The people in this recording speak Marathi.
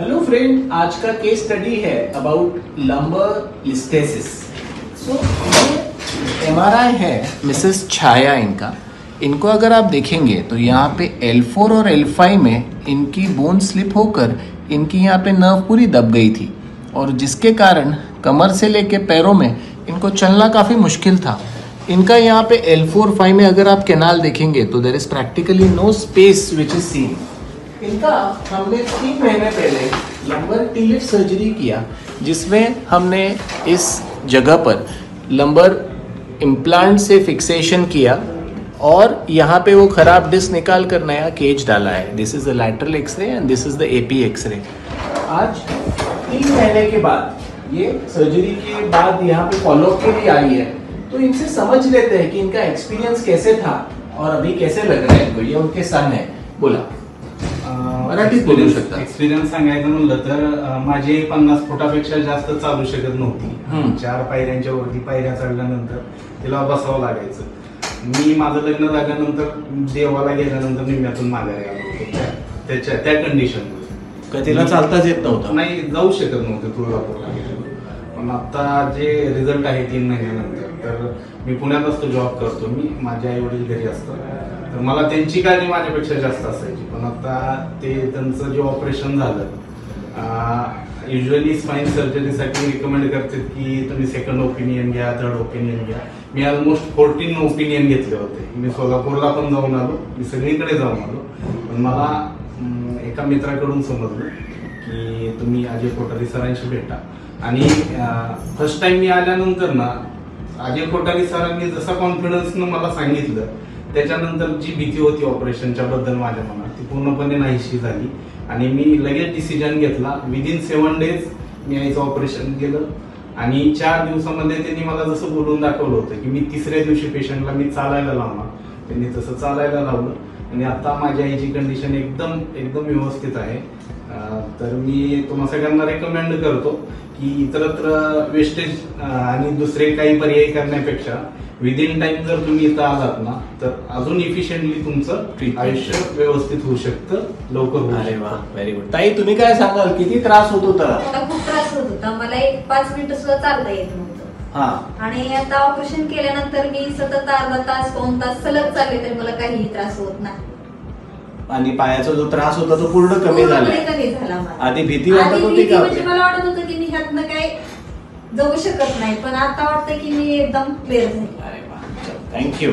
हेलो फ्रेंड, आज का केस स्टडी है अबाउट लंबर लिस्थेसिस। सो एमआरआई है मिसेस छाया इनको अगर आप देखेंगे तो यहाँ पे L4 और L5 में इनकी बोन स्लिप होकर इनकी यहाँ पे नर्व पूरी दब गई थी और जिसके कारण कमर से लेके पैरों में इनको चलना काफ़ी मुश्किल था। इनका यहाँ पे L4-5 में अगर आप कैनाल देखेंगे तो there is practically no space which is seen. इनका हमने 3 महीने पहले लंबर टी-लिफ्ट सर्जरी किया जिसमें हमने इस जगह पर लंबर इम्प्लांट से फिक्सेशन किया और यहाँ पे वो खराब डिस्क निकाल कर नया केज डाला है। This is the lateral X-ray and this is the AP X-ray. आज 3 महीने के बाद ये सर्जरी के बाद यहाँ पे फॉलोअप के लिए आई है, तो इनसे समझ लेते हैं कि इनका एक्सपीरियंस कैसे था और अभी कैसे लग रहा है इनको। ये उनके सन है। बोला मराठीत बोलू शकता। एक्सपिरियन्स सांगायचं म्हणलं तर माझी 50 फुटापेक्षा जास्त चालू शकत नव्हती। 4 पायऱ्यांच्या वरती पायऱ्या चढल्यानंतर तिला बसावं लागायचं। मी माझं लग्न झाल्यानंतर देवाला गेल्यानंतर निम्म्यातून माघारी आलो होतो त्या कंडिशन मध्ये। तिला चालताच येत नव्हतं, नाही जाऊ शकत नव्हते तुळजापूरला। पण आता जे रिझल्ट आहे 3 महिन्यानंतर, तर मी पुण्यात असतो, जॉब करतो, मी माझ्या आई वडील घरी असतात, तर मला त्यांची काळजी माझ्यापेक्षा जास्त असायची। पण आता ते त्यांचं जे ऑपरेशन झालं, युजली स्पाइन सर्जरीसाठी रिकमेंड करतात की तुम्ही सेकंड ओपिनियन घ्या, थर्ड ओपिनियन घ्या। मी ऑलमोस्ट 14 ओपिनियन घेतले होते। मी सोलापूरला पण जाऊन आलो, मी सगळीकडे जाऊन आलो। पण मला एका मित्राकडून समजलं की तुम्ही अजय कोठारी सरांशी भेटा। आणि फर्स्ट टाइम मी आल्यानंतर ना अजय कोठारी सरांनी जसा कॉन्फिडन्सनं मला सांगितलं, त्याच्यानंतर जी भीती होती ऑपरेशनच्या बद्दल माझ्या मनात, ती पूर्णपणे नाहीशी झाली आणि मी लगेच डिसिजन घेतला। विदिन 7 डेज मी आईचं ऑपरेशन केलं आणि 4 दिवसामध्ये त्यांनी मला जसं बोलून दाखवलं होतं की मी 3ऱ्या दिवशी पेशंटला मी चालायला लावणार, त्यांनी तसं चालायला लावलं आणि आता माझ्या आईची कंडिशन एकदम व्यवस्थित आहे। तर मी तुम्हाला सगळ्यांना रेकमेंड करतो की इतरत्र वेस्टेज आणि दुसरे काही पर्याय करण्यापेक्षा विदिन टाइम जर तुम्ही इथं आलात ना, तर अजून इफिशियंटली तुमचं आयुष्य व्यवस्थित होऊ शकतं, लवकर होऊ शकतं। Very good. ताई, तुम्ही काय सांगाल, किती त्रास होत होता? मला खूप त्रास होत होता। मला 5 मिनिटं सुद्धा चालता येत नव्हतं। आणि आता ऑपरेशन केल्यानंतर मी सतत अर्धा तास 2 तास सलग चालले तरी मला काहीही त्रास होत नाही। आणि पायाचा जो त्रास होता तो पूर्ण कमी झाला। आधी भीती वाटत होती का? म्हणजे मला वाटत होतं की मी ह्यातनं काही जाऊ शकत नाही, पण आता वाटतं की मी एकदम क्लिअर झाली। अरे वा, थँक्यू।